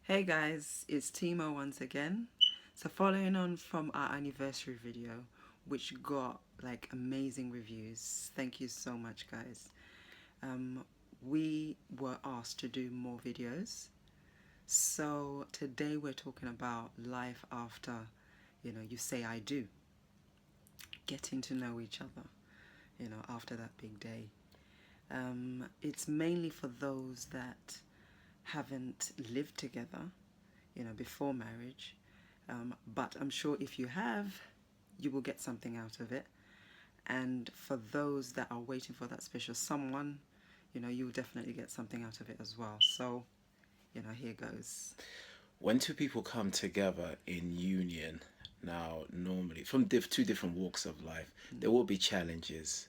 Hey guys, it's Timo once again. So following on from our anniversary video, which got like amazing reviews. Thank you so much, guys. We were asked to do more videos. So today we're talking about life after, you say I do. Getting to know each other, after that big day. It's mainly for those that haven't lived together, before marriage. But I'm sure if you have, you will get something out of it. And for those that are waiting for that special someone, you'll definitely get something out of it as well. So, here goes. When two people come together in union, now normally from two different walks of life, there will be challenges.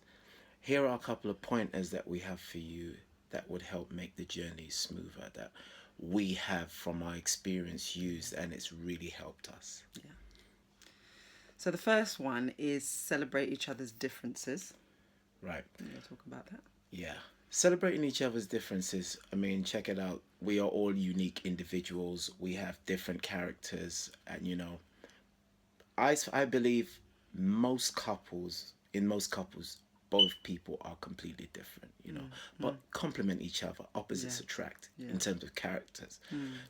Here are a couple of pointers that we have for you that would help make the journey smoother, that we have from our experience used, and it's really helped us. Yeah. So the first one is celebrate each other's differences. Right. We'll talk about that. Yeah. Celebrating each other's differences. I mean, check it out. We are all unique individuals. We have different characters. And, I believe most couples, both people are completely different, but complement each other. Yeah. Opposites attract Yeah. in terms of characters.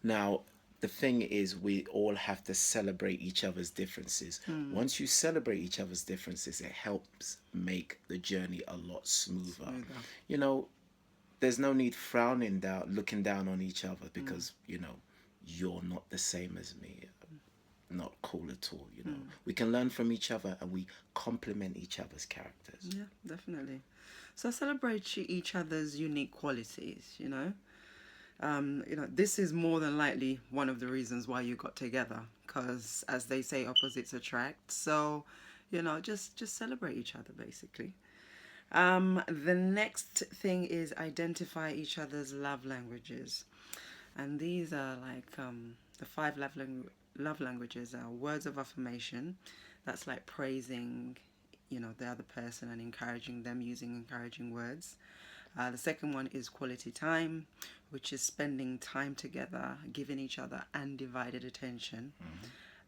Now, the thing is, we all have to celebrate each other's differences. Once you celebrate each other's differences, it helps make the journey a lot smoother. Smoother. You know, there's no need frowning down, looking down on each other because, you're not the same as me. Not cool at all. We can learn from each other and we complement each other's characters. Yeah, definitely. So celebrate each other's unique qualities, this is more than likely one of the reasons why you got together, because as they say, opposites attract. So, just celebrate each other basically. The next thing is identify each other's love languages, and these are like the five love languages are words of affirmation. That's like praising, the other person and encouraging them using encouraging words. The second one is quality time, which is spending time together, giving each other undivided attention.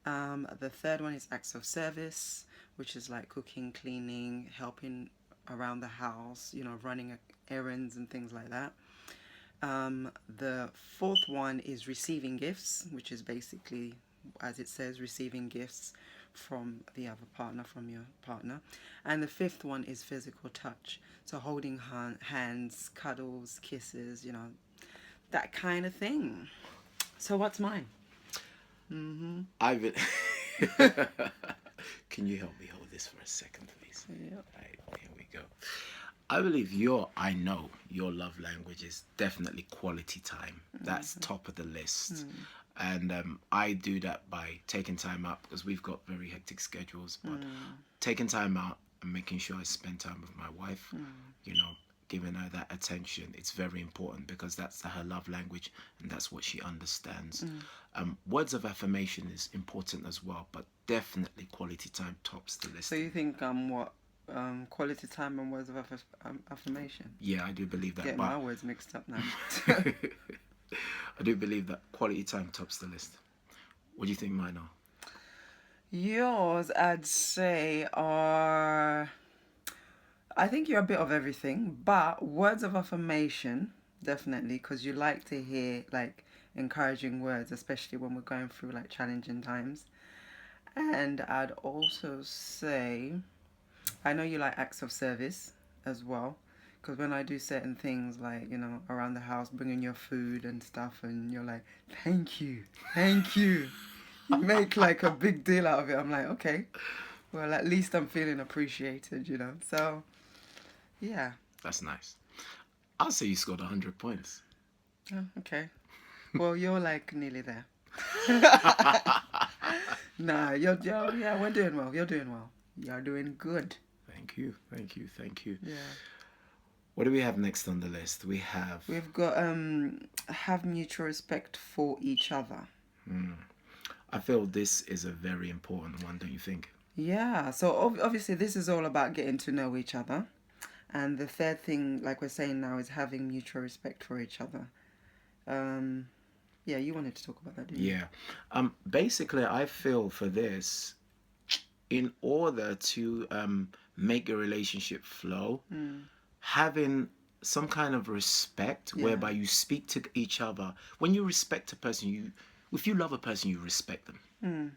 The third one is acts of service, which is like cooking, cleaning, helping around the house, running errands and things like that. The fourth one is receiving gifts, which is basically, as it says, receiving gifts from the other partner, from your partner. And the fifth one is physical touch. So holding hands, cuddles, kisses, that kind of thing. So what's mine? I've been. Can you help me hold this for a second, please? Yeah. Right, here we go. I know your love language is definitely quality time. That's top of the list. And I do that by taking time out because we've got very hectic schedules, but taking time out and making sure I spend time with my wife, you know, giving her that attention. It's very important because that's her love language and that's what she understands. Words of affirmation is important as well, but definitely quality time tops the list. So you think what quality time and words of affirmation? Yeah, I do believe that. Getting But my words mixed up now. I do believe that quality time tops the list. What do you think mine are? Yours, I'd say, are. I think you're a bit of everything, but words of affirmation, definitely, because you like to hear like encouraging words, especially when we're going through like challenging times. And I'd also say, I know you like acts of service as well, because when I do certain things like, around the house, bringing your food and stuff, and you're like, thank you, thank you. You make like a big deal out of it. I'm like, okay, well, at least I'm feeling appreciated. So, yeah. That's nice. I'll say you scored 100 points. Oh, okay. Well, you're like nearly there. Nah, yeah, we're doing well. You're doing well. You're doing good. Thank you, thank you, thank you. Yeah. What do we have next on the list? We have. We've got have mutual respect for each other. I feel this is a very important one, don't you think? Yeah. So obviously this is all about getting to know each other. And the third thing, like we're saying now, is having mutual respect for each other. Um, Yeah, you wanted to talk about that, didn't you? Yeah. Basically, I feel for this, in order to make a relationship flow, having some kind of respect Yeah. whereby you speak to each other. When you respect a person, if you love a person, you respect them.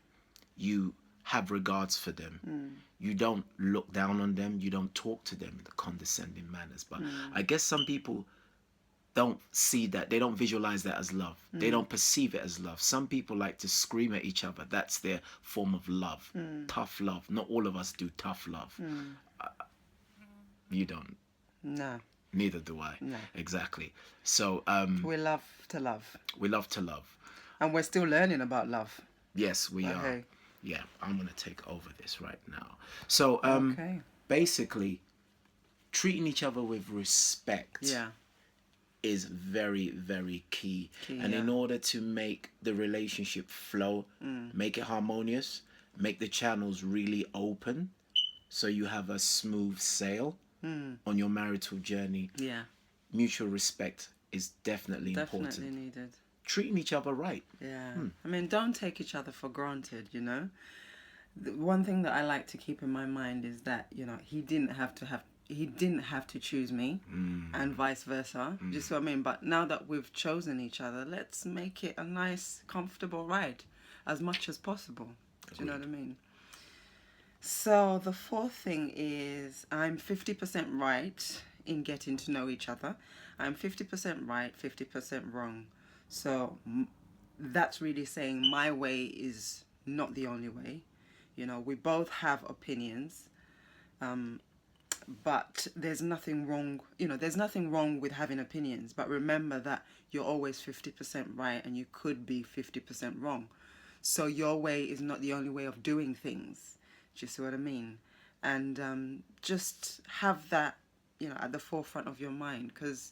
You have regards for them. You don't look down on them. You don't talk to them in the condescending manners. But I guess some people don't see that. They don't visualize that as love. They don't perceive it as love. Some people like to scream at each other. That's their form of love. Tough love. Not all of us do tough love. You don't. No, Neither do I. no. Exactly. So We love to love. we love to love. And we're still learning about love. Yes, we are. Okay. Yeah, I'm gonna take over this right now. So Okay. basically, treating each other with respect Yeah. is very, very key. Key, And in yeah. order to make the relationship flow, make it harmonious, make the channels really open, so you have a smooth sail on your marital journey, Yeah. mutual respect is definitely important. Definitely needed. Treating each other right. Yeah. I mean, don't take each other for granted, you know? The one thing that I like to keep in my mind is that, you know, he didn't have to choose me and vice versa. Do you see what I mean? But now that we've chosen each other, let's make it a nice, comfortable ride as much as possible. Do you know what I mean? So the fourth thing is I'm 50% right in getting to know each other. I'm 50% right, 50% wrong. So that's really saying my way is not the only way. You know, we both have opinions, but there's nothing wrong. You know, there's nothing wrong with having opinions. But remember that you're always 50% right and you could be 50% wrong. So your way is not the only way of doing things. Do you see what I mean? And just have that, you know, at the forefront of your mind. Because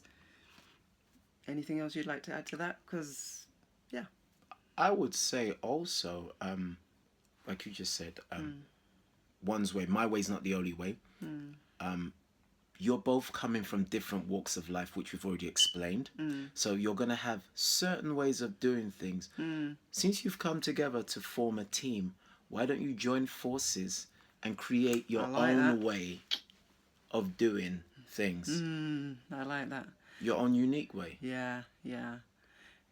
anything else you'd like to add to that? Because, yeah. I would say also, like you just said, one's way, my way's not the only way. You're both coming from different walks of life, which we've already explained. So you're going to have certain ways of doing things. Since you've come together to form a team, why don't you join forces and create your like own that. way of doing things? I like that. Your own unique way. Yeah, yeah.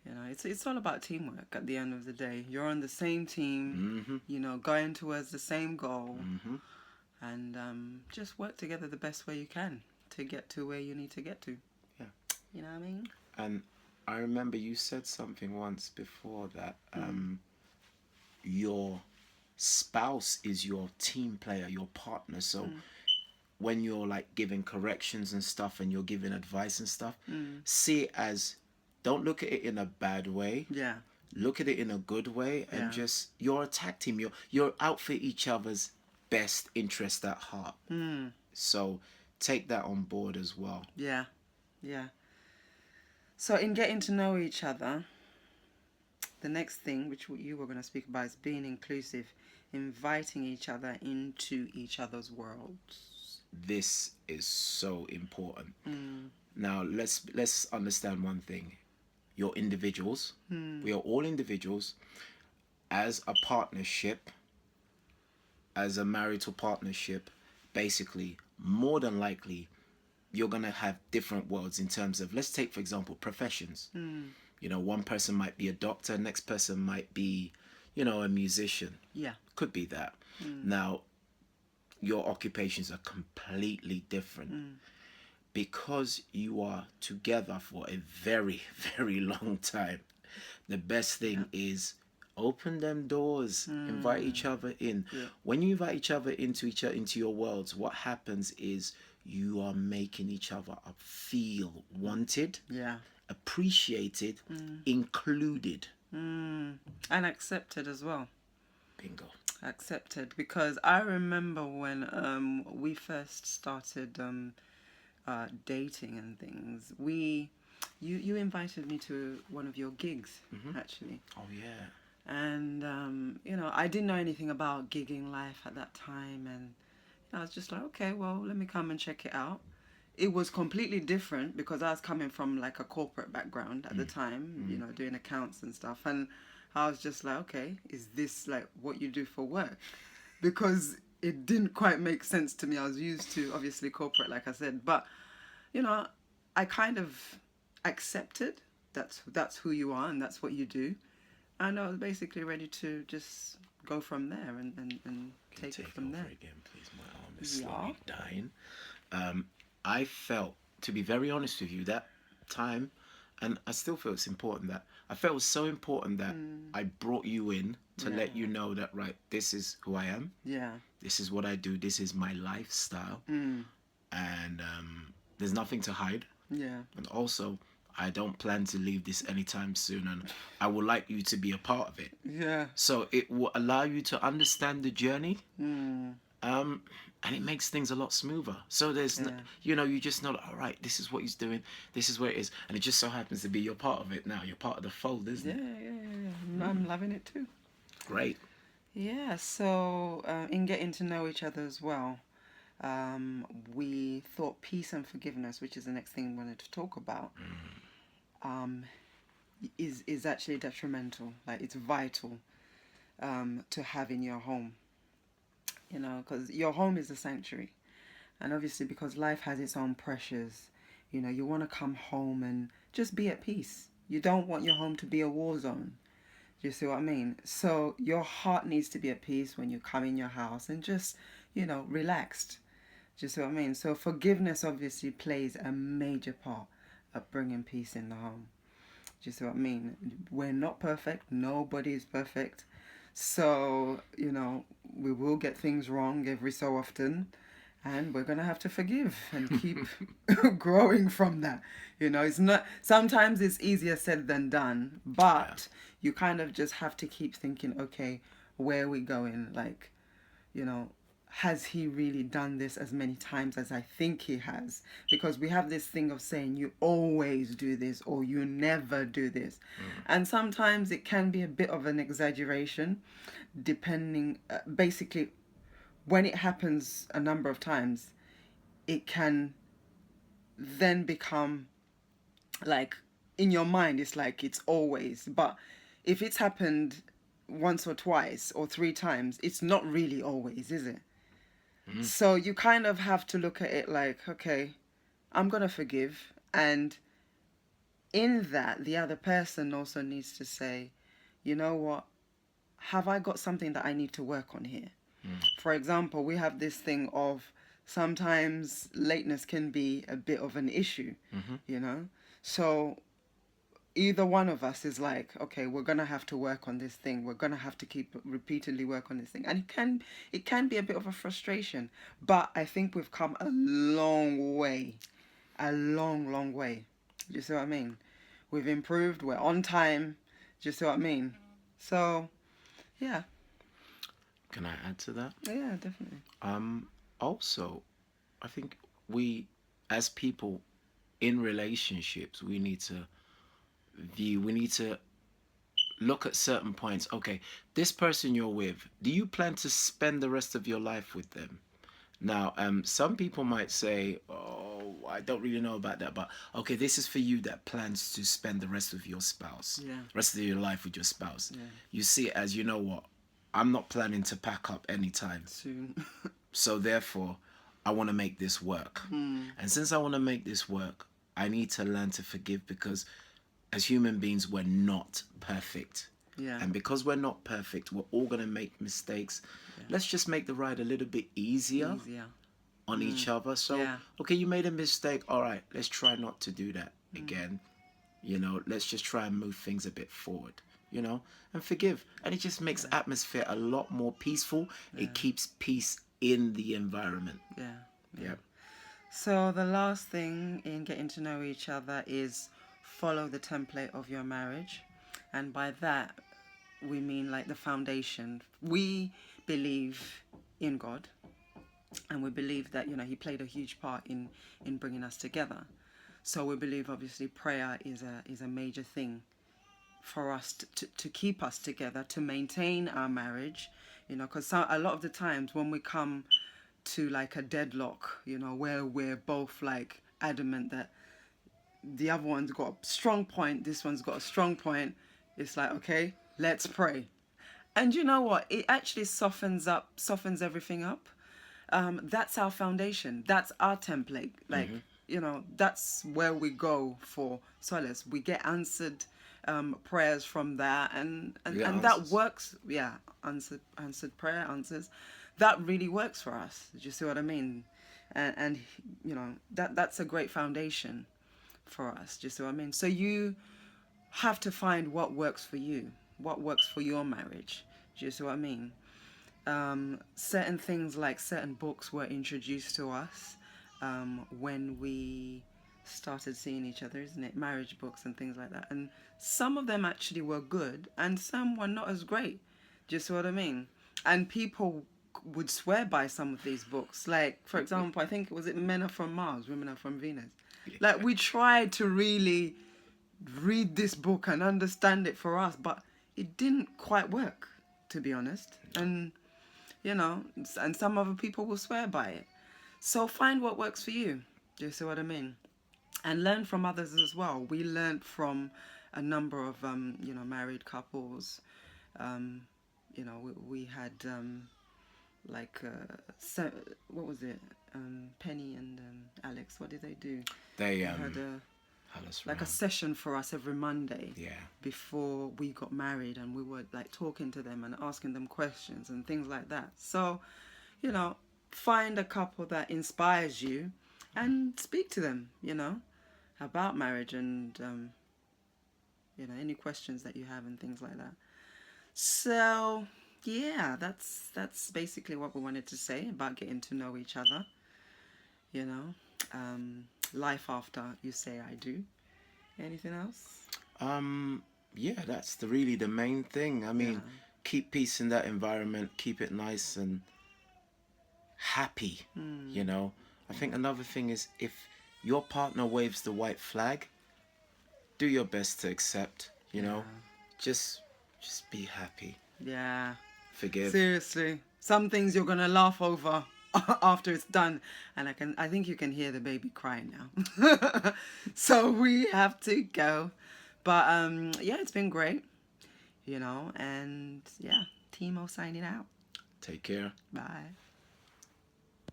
You know, it's all about teamwork at the end of the day. You're on the same team, you know, going towards the same goal. And just work together the best way you can to get to where you need to get to. Yeah. You know what I mean? And I remember you said something once before that your spouse is your team player, your partner. So when you're like giving corrections and stuff and you're giving advice and stuff, see it as, don't look at it in a bad way. Yeah. Look at it in a good way and just, you're a tag team. You're out for each other's best interest at heart. So take that on board as well. Yeah. Yeah. So in getting to know each other, the next thing, which you were going to speak about, is being inclusive, inviting each other into each other's worlds. This is so important. Now let's understand one thing. You're individuals. We are all individuals. As a partnership, as a marital partnership, basically, more than likely, you're going to have different worlds in terms of, let's take, for example, professions. You know, one person might be a doctor, next person might be, you know, a musician. Yeah. Could be that. Now, your occupations are completely different. Because you are together for a very, very long time, the best thing is open them doors, invite each other in. When you invite each other into your worlds, what happens is you are making each other feel wanted, appreciated, included, and accepted as well. Bingo. Accepted, because I remember when we first started dating and things, you invited me to one of your gigs, actually. Oh yeah. And you know, I didn't know anything about gigging life at that time, and I was just like, okay, well, let me come and check it out. it was completely different because I was coming from like a corporate background at the time, you know, doing accounts and stuff. And I was just like, okay, is this like what you do for work? Because it didn't quite make sense to me. I was used to obviously corporate, like I said, but you know, I kind of accepted that's who you are and that's what you do. And I was basically ready to just go from there and Can you take it take from over there. again, please? My arm is Yeah. slowly dying. I felt, to be very honest with you, that time, and I still feel it's important that I felt it was so important that I brought you in to Yeah. let you know that, right, this is who I am, Yeah. this is what I do, this is my lifestyle, Mm. and there's nothing to hide. Yeah. And also, I don't plan to leave this anytime soon, and I would like you to be a part of it. Yeah. So it will allow you to understand the journey, Mm. um, and it makes things a lot smoother. So there's, Yeah. you just know, all right, this is what he's doing, this is where it is, and it just so happens to be you're part of it now. You're part of the fold, isn't Yeah, it? yeah, yeah, yeah. I'm loving it too. Great. Yeah, so in getting to know each other as well, we thought peace and forgiveness, which is the next thing we wanted to talk about, um, is actually detrimental. Like it's vital to have in your home, you know, because your home is a sanctuary. And obviously, because life has its own pressures, you know, you want to come home and just be at peace. You don't want your home to be a war zone. Do you see what I mean? So your heart needs to be at peace when you come in your house and just, you know, relaxed. Do you see what I mean? So forgiveness obviously plays a major part of bringing peace in the home. Do you see what I mean? We're not perfect. Nobody is perfect. So, you know, we will get things wrong every so often. And we're going to have to forgive and keep growing from that. You know, it's not, sometimes it's easier said than done, Yeah. but you kind of just have to keep thinking, okay, where are we going? Like, you know, has he really done this as many times as I think he has? Because we have this thing of saying you always do this or you never do this. And sometimes it can be a bit of an exaggeration, depending, basically, when it happens a number of times, it can then become like in your mind, it's like it's always. But if it's happened once or twice or three times, it's not really always, is it? So you kind of have to look at it like, okay, I'm going to forgive. And in that, the other person also needs to say, you know what? Have I got something that I need to work on here? For example, we have this thing of sometimes lateness can be a bit of an issue, you know? So either one of us is like, okay, we're gonna have to work on this thing. We're gonna have to keep repeatedly work on this thing, and it can be a bit of a frustration. But I think we've come a long way, a long way. Do you see what I mean? We've improved. We're on time. Do you see what I mean? So, yeah, Can I add to that? yeah, definitely. Also, I think we, as people in relationships, we need to look at certain points. Okay, this person you're with, do you plan to spend the rest of your life with them? Now, some people might say, "Oh, I don't really know about that," but okay, this is for you that plans to spend the rest of your spouse, Yeah. rest of your life with your spouse. Yeah. You see it as, you know what, I'm not planning to pack up anytime, Soon. so therefore, I want to make this work. And since I want to make this work, I need to learn to forgive because as human beings, we're not perfect. Yeah. And because we're not perfect, we're all going to make mistakes. Let's just make the ride a little bit easier Easier. on each other. So, Yeah. okay, you made a mistake. All right, let's try not to do that again. You know, let's just try and move things a bit forward, and forgive. And it just makes atmosphere a lot more peaceful. It keeps peace in the environment. Yeah. Yeah. So the last thing in getting to know each other is follow the template of your marriage. And by that, we mean like the foundation. We believe in God, and we believe that, he played a huge part in bringing us together. So we believe obviously prayer is a major thing for us to keep us together, to maintain our marriage, because a lot of the times when we come to like a deadlock, where we're both like adamant that the other one's got a strong point, this one's got a strong point, it's like, okay, let's pray. And you know what? It actually softens everything up. That's our foundation. That's our template. Like, that's where we go for solace. We get answered prayers from that, You got and that answers. works. Yeah, answered prayer answers. That really works for us. Do you see what I mean? And that's a great foundation for us. Do you see what I mean? So you have to find what works for you, what works for your marriage. Do you see what I mean? Certain things like certain books were introduced to us when we started seeing each other, isn't it? Marriage books and things like that. And some of them actually were good and some were not as great. Do you see what I mean? And people would swear by some of these books. Like, for example, I think it was Men Are From Mars, Women Are From Venus. Like, we tried to really read this book and understand it for us, but it didn't quite work, to be honest. And and some other people will swear by it. So find what works for you. Do you see what I mean? And learn from others as well. We learned from a number of married couples. We had what was it? Penny and Alex. What did they do? They They had had us like a around. session for us every Monday Yeah. before we got married, and we were like talking to them and asking them questions and things like that. So, find a couple that inspires you and speak to them, about marriage and any questions that you have and things like that. So, yeah, that's basically what we wanted to say about getting to know each other. You know, life after you say I do. Anything else? Yeah, that's really the main thing. I Yeah. mean, keep peace in that environment, keep it nice and happy, you know. I think another thing is if your partner waves the white flag, do your best to accept, you know. Just be happy. Yeah. Forgive. Seriously. Some things you're gonna laugh over after it's done. And I think you can hear the baby crying now. So we have to go. But yeah, it's been great. And yeah, Timo signing out. Take care. Bye.